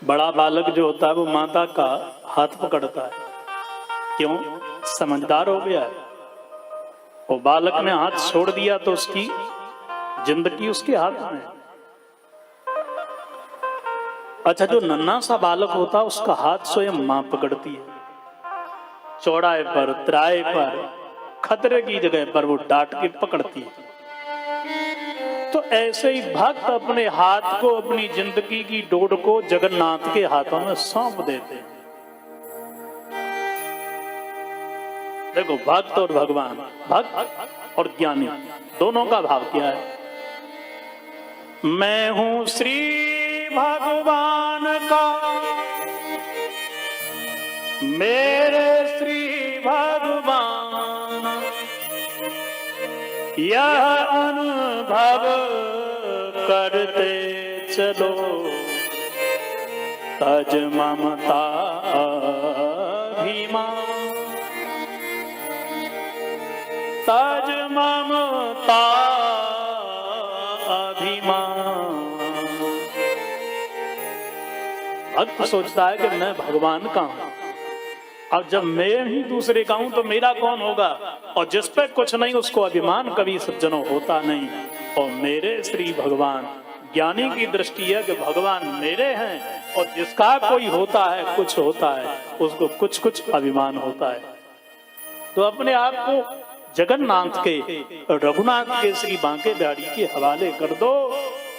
बड़ा बालक जो होता है वो माता का हाथ पकड़ता है, क्यों? समझदार हो गया है। वो बालक ने हाथ छोड़ दिया तो उसकी जिंदगी उसके हाथ में है। अच्छा, जो नन्हा सा बालक होता है उसका हाथ स्वयं मां पकड़ती है। चौड़ाई पर, त्राई पर, खतरे की जगह पर वो डांट के पकड़ती है। तो ऐसे ही भक्त अपने हाथ को, अपनी जिंदगी की डोर को जगन्नाथ के हाथों में सौंप देते हैं। देखो, भक्त और भगवान, भक्त और ज्ञानी, दोनों का भाव क्या है? मैं हूं श्री भगवान का, मेरे श्री भगवान, यह अनुभव करते चलो, तज ममता अभिमान, तज ममता अभिमान। भक्त सोचता है कि मैं भगवान का हूं, अब जब मैं ही दूसरे का हूं तो मेरा कौन होगा? और जिस पे कुछ नहीं उसको अभिमान कभी सज्जनों होता नहीं। और मेरे श्री भगवान, ज्ञानी की दृष्टि है कि भगवान मेरे हैं, और जिसका कोई होता है, कुछ होता है, उसको कुछ कुछ अभिमान होता है। तो अपने आप को जगन्नाथ के, रघुनाथ के, श्री बांके बिहारी के हवाले कर दो,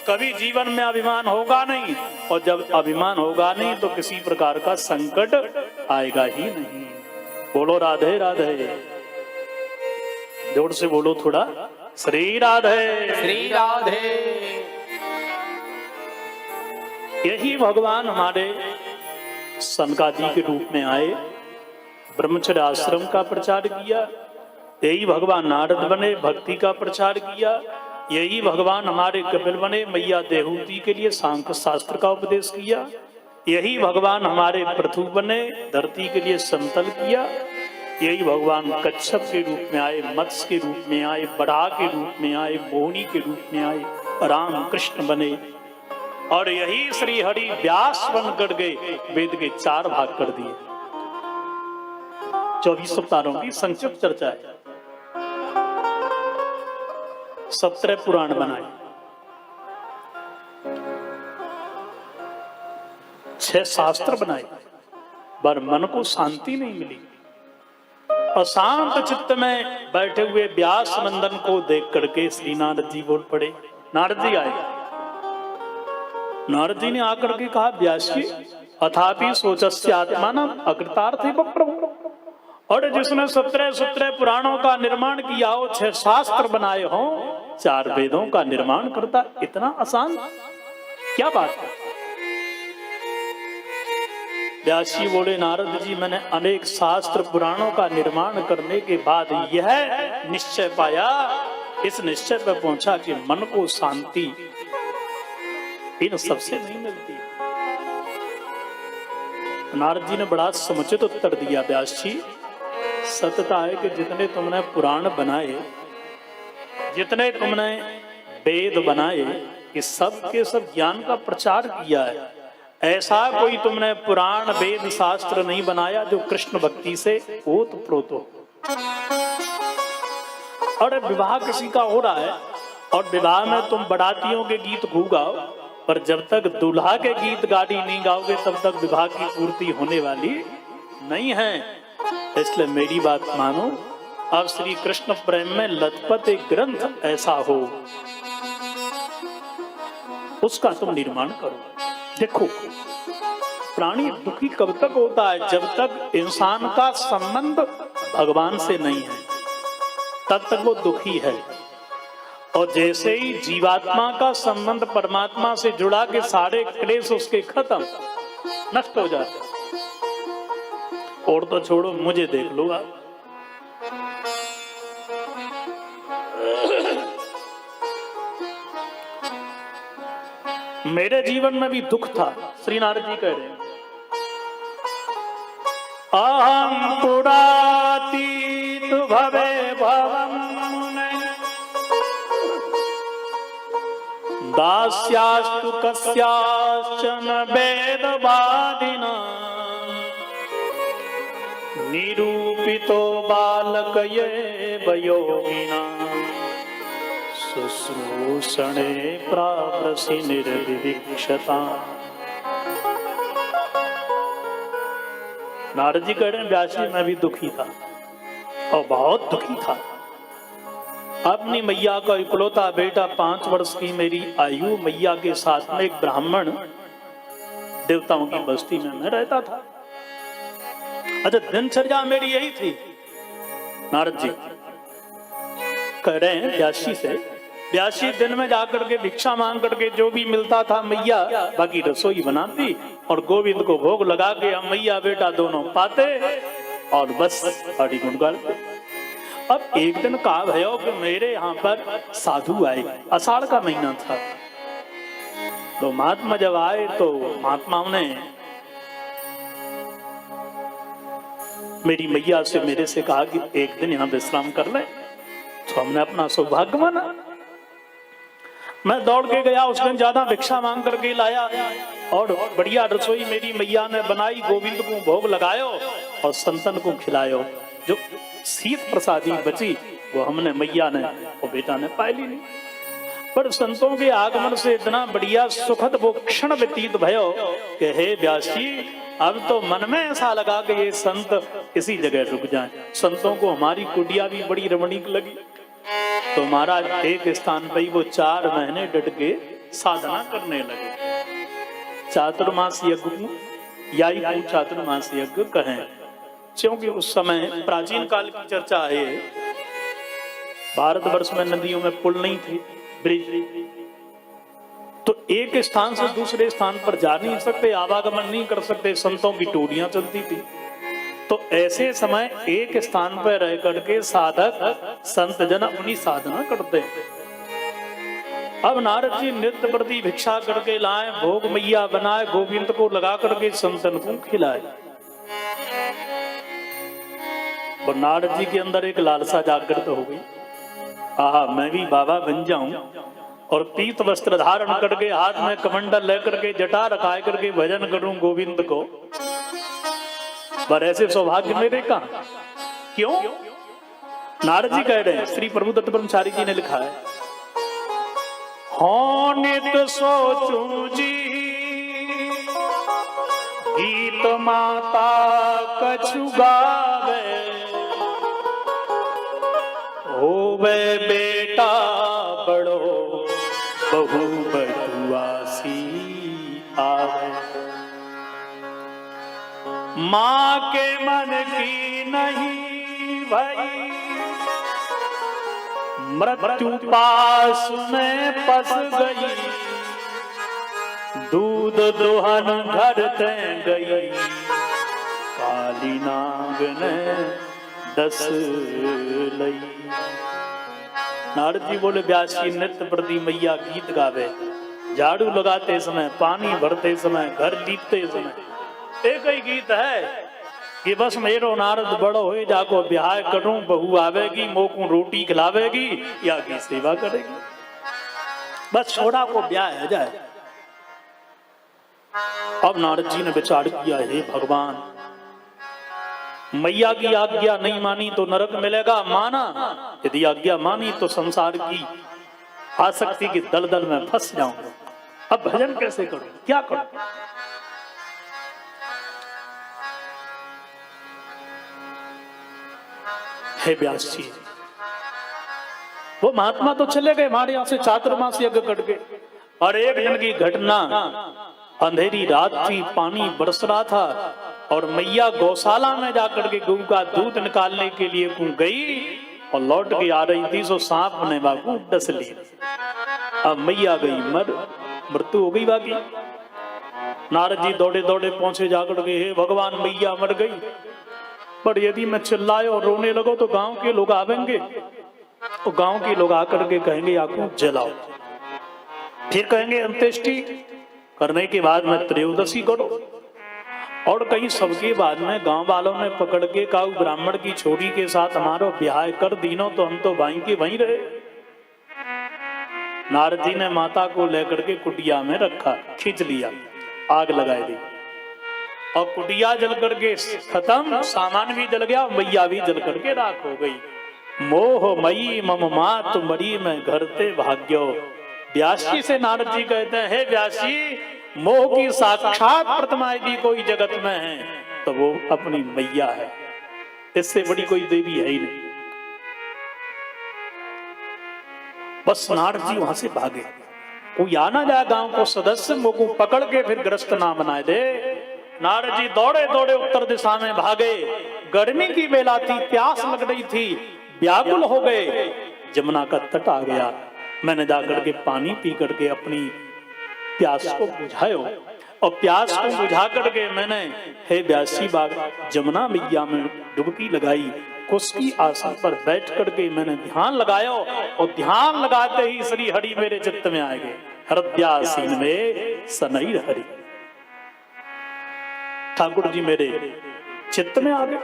कभी जीवन में अभिमान होगा नहीं। और जब अभिमान होगा नहीं तो किसी प्रकार का संकट आएगा ही नहीं। बोलो राधे राधे, जोर से बोलो थोड़ा, श्री राधे श्री राधे। यही भगवान हमारे सनकादि के रूप में आए, ब्रह्मचर्य आश्रम का प्रचार किया। यही भगवान नारद बने, भक्ति का प्रचार किया। यही भगवान हमारे कपिल बने, मैया देहूती के लिए सांख्य शास्त्र का उपदेश किया। यही भगवान हमारे पृथु बने, धरती के लिए समतल किया। यही भगवान कच्छप के रूप में आए, मत्स्य के रूप में आए, बराह के रूप में आए, मोहिनी के रूप में आए, राम कृष्ण बने। और यही श्री हरि व्यास बन कर गए, वेद के 4 भाग कर दिए। 24 अवतारों की संक्षिप्त चर्चा है। 17 पुराण बनाए, 6 शास्त्र बनाए, पर मन को शांति नहीं मिली। अशांत चित्त में बैठे हुए व्यास नंदन को देख करके श्री नारद जी बोल पड़े। नारद जी आए, नारद जी ने आकर के कहा, व्यास जी, अथापि सोचस्य आत्मानम अकृतार्थ प्रभु। और जिसने 17 पुराणों का निर्माण किया हो, 6 शास्त्र बनाए हो, 4 वेदों का निर्माण करता, इतना आसान क्या बात है? व्यास जी बोले, नारद जी, मैंने अनेक शास्त्र पुराणों का निर्माण करने के बाद यह निश्चय पाया, इस निश्चय पर पहुंचा कि मन को शांति इन सबसे नहीं मिलती। नारद जी ने बड़ा समुचित उत्तर दिया, व्यास जी, सत्यता है कि जितने तुमने पुराण बनाए, जितने तुमने वेद बनाए, ये सब के सब ज्ञान का प्रचार किया है। ऐसा कोई तुमने पुराण वेद शास्त्र नहीं बनाया जो कृष्ण भक्ति से ओतप्रोत हो। और विवाह किसी का हो रहा है और विवाह में तुम बरातियों के गीत खूब गाओ, पर जब तक दूल्हा के गीत गाड़ी नहीं गाओगे तब तक विवाह की पूर्ति होने वाली नहीं है। इसलिए मेरी बात मानो, अब श्री कृष्ण प्रेम में लथपथ एक ग्रंथ ऐसा हो, उसका तुम निर्माण करो। देखो, प्राणी दुखी कब तक होता है? जब तक इंसान का संबंध भगवान से नहीं है, तब तक वो दुखी है। और जैसे ही जीवात्मा का संबंध परमात्मा से जुड़ा के सारे क्लेश उसके खत्म, नष्ट हो जाते। और तो छोड़ो, मुझे देख लो आप, मेरे जीवन में भी दुख था। श्री नारद जी कह रहे हैं, अहम पुरातीत भवे भवम दास्यास्तु कस्याश्चन वेदवादिना निरूपितो बालकयेव योगिना शुश्रूषणे प्रावसि निर्विवक्षता। नारद जी कह रहे हैं व्यास जी मैं भी दुखी था और बहुत दुखी था। अपनी मैया का इकलौता बेटा 5 वर्ष की मेरी आयु मैया के साथ में एक ब्राह्मण देवताओं की बस्ती में मैं रहता था। अच्छा दिनचर्या मेरी यही थी। नारद जी कह रहे हैं व्यासी से, व्यासी दिन में जाकर के भिक्षा मांग करके जो भी मिलता था मैया बाकी रसोई बनाती और गोविंद को भोग लगा के हम मैया बेटा दोनों पाते और बस हरि गुण गाते। अब एक दिन कहा भयो कि मेरे यहाँ पर साधु आए, आषाढ़ का महीना था, तो महात्मा जब आए तो महात्माओं ने मेरी मैया से मेरे से कहा कि एक दिन यहाँ विश्राम कर ले। तो हमने अपना सौभाग्य माना। मैं दौड़ के गया, उस दिन ज्यादा भिक्षा मांग करके लाया और बढ़िया रसोई मेरी मैया ने बनाई, गोविंद को भोग लगायो और संतन को खिलायो। जो शीत प्रसादी बची वो हमने मैया ने और बेटा ने पाई ली नहीं। पर संतों के आगमन से इतना बढ़िया सुखद वो क्षण व्यतीत भयो कि हे व्यास जी अब तो मन में ऐसा लगा कि ये संत इसी जगह रुक जाएं। संतों को हमारी कुटिया भी बड़ी रमणीक लगी। तो महाराज एक स्थान पर ही वो 4 महीने डट के साधना करने लगे। चातुर्मास यज्ञ या चातुर्मास यज्ञ कहें, क्योंकि उस समय प्राचीन काल की चर्चा है। भारतवर्ष में नदियों में पुल नहीं थे, ब्रिज, तो एक स्थान से दूसरे स्थान पर जा नहीं सकते, आवागमन नहीं कर सकते, संतों की टोलियां चलती थी। तो ऐसे समय एक स्थान पर रह करके साधक संत जन अपनी साधना करते हैं। अब नारद जी नित्य प्रति भिक्षा करके लाए, भोग मैया बनाए, गोविंद को लगा करके संतन को खिलाए। और नारद जी के अंदर एक लालसा जागृत हो गई, आहा मैं भी बाबा बन जाऊं और पीत वस्त्र धारण करके हाथ में कमंडल लेकर के जटा रखाए करके भजन करूं गोविंद को। पर ऐसे सौभाग्य मेरे कहां? क्यों? नारद जी कह रहे हैं, श्री प्रभु दत्त ब्रह्मचारी जी ने लिखा है, हो नित सोचूं जी गीत माता कछु गावे, होवे बेटा बड़ो बहु बटुआसी आवे, माँ के मन की नहीं भई मृत्यु पास में पस गई, दूध दोहन घर ते गई, काली नाग ने 10 लई। नारद जी बोले व्यास जी नित्य प्रति मैया गीत गावे, झाड़ू लगाते समय, पानी भरते समय, घर लीपते समय एक ही गीत है कि बस मेरो नारद बड़ो हो जाको ब्याह करूं, बहू आवेगी मोकू रोटी खिलावेगी या की सेवा करेगी, बस छोड़ा को ब्याह हो जाए। अब नारद जी ने विचार किया, हे भगवान मैया की आज्ञा नहीं मानी तो नरक मिलेगा, माना, यदि आज्ञा मानी तो संसार की आसक्ति की दलदल में फंस जाऊंगा। अब भजन कैसे करूं, क्या करूं? हे व्यास जी वो महात्मा तो चले गए, हमारे यहां से चातुर्मास यज्ञ कट गए। और एक दिन की घटना, अंधेरी रात थी, पानी बरस रहा था और मैया गौशाला में जाकर के गऊ का दूध निकालने के लिए गई और लौट के आ रही थी, सो सांप ने बाबू डस ली। अब मैया गई मृत्यु हो गई बाकी। नारद जी दौड़े दौड़े पहुंचे जाकर के, हे भगवान मैया मर गई। पर यदि मैं चिल्लाए और रोने लगो तो गांव के लोग आवेंगे, तो गांव के लोग आकर के कहेंगे आपको जलाओ, फिर कहेंगे अंत्येष्टि करने के बाद में त्रयोदशी करो, और कहीं सबके बाद में गांव वालों ने पकड़ के काऊ ब्राह्मण की छोरी के साथ हमारा ब्याह कर दीनो तो हम तो वहीं के वहीं रहे। नारद जी ने माता को लेकर के कुटिया में रखा, खींच लिया, आग लगाई दी और कुटिया जल करके खत्म, सामान भी जल गया, मैया भी जल करके राख हो गई। मोह मई मम मात मरी में घर ते भाग्यो। व्यास जी से नारद जी कहते हैं, हे व्यास जी, मोह की साक्षात प्रतिमा यदि कोई जगत में है तो वो अपनी मैया है, इससे बड़ी कोई देवी है ही नहीं। बस नारद जी वहां से भागे, कोई आना जाए गांव को सदस्य मुझको पकड़ के फिर ग्रस्त ना बनाए दे। नारद जी दौड़े दौड़े उत्तर दिशा में भागे। गर्मी की बेला थी, प्यास लग रही थी, व्याकुल हो गए। जमुना का तट आ गया, मैंने जाकर के पानी पी करके अपनी प्यास को बुझायो और प्यास को बुझा करके मैंने हे व्यासी बाग जमुना मैया में डुबकी लगाई। उसकी आसन पर बैठ करके मैंने ध्यान लगाया और ध्यान लगाते ही श्री हरि मेरे चित्त में आए गए। हृदयासीन में सनई हरि, ठाकुर जी मेरे चित्त में आ गए।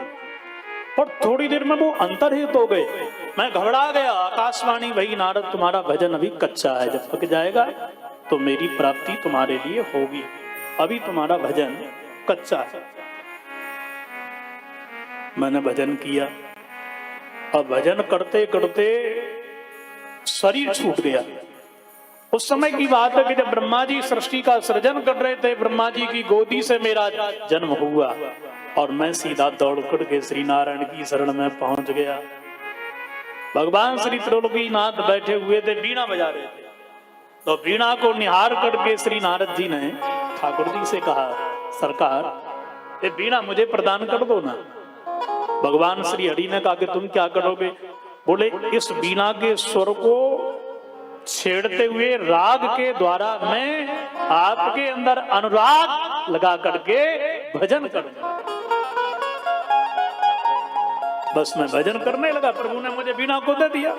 और थोड़ी देर में वो अंतर्हित हो गए। मैं घबरा गया। आकाशवाणी, भाई नारद तुम्हारा भजन अभी कच्चा है, जब पक जाएगा तो मेरी प्राप्ति तुम्हारे लिए होगी, अभी तुम्हारा भजन कच्चा है। मैंने भजन किया और भजन करते करते शरीर छूट गया। उस समय की बात है कि जब ब्रह्मा जी सृष्टि का सृजन कर रहे थे, ब्रह्मा जी की गोदी से मेरा जन्म हुआ और मैं सीधा दौड़ करके श्री नारायण की शरण में पहुंच गया। भगवान श्री त्रिलोकीनाथ बैठे हुए थे, बीणा बजा रहे थे। तो बीणा को निहार करके श्री नारद जी ने ठाकुर जी से कहा, सरकार ये बीणा मुझे प्रदान कर दो ना। भगवान श्री हरि ने कहा कि तुम क्या करोगे? बोले इस बीणा के स्वर को छेड़ते हुए राग के द्वारा मैं आपके अंदर अनुराग लगा करके भजन करूंगा। बस मैं भजन करने लगा, प्रभु ने मुझे बीणा को दे दिया।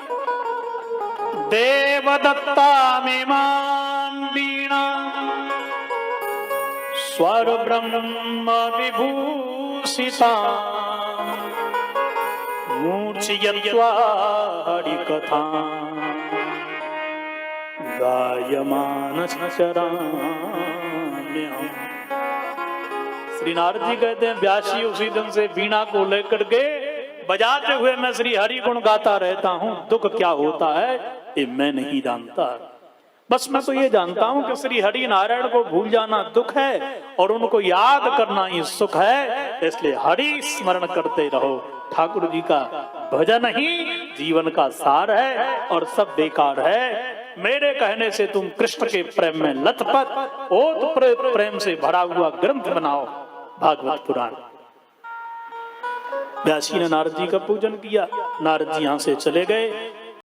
देवदत्ता में मान बीणा स्वर ब्रह्म विभूषिता मूर्छयत्वा हरि कथा गायमान चराम्यहम्। श्री नारद जी कहते हैं, व्यासी उसी दिन से बीणा को लेकर के बजाते हुए मैं श्री हरि गुण गाता रहता हूं। दुख क्या होता है ये मैं नहीं जानता, बस मैं तो ये जानता हूं कि श्री हरि नारायण को भूल जाना दुख है और उनको याद करना ही सुख है। इसलिए हरि स्मरण करते रहो। ठाकुर जी का भजन ही जीवन का सार है और सब बेकार है। मेरे कहने से तुम कृष्ण के प्रेम में लथपथ ओतप्रोत प्रेम से भरा हुआ ग्रंथ बनाओ भागवत पुराण। व्यासी ने नारद जी का पूजन किया। नारद जी यहां से चले गए।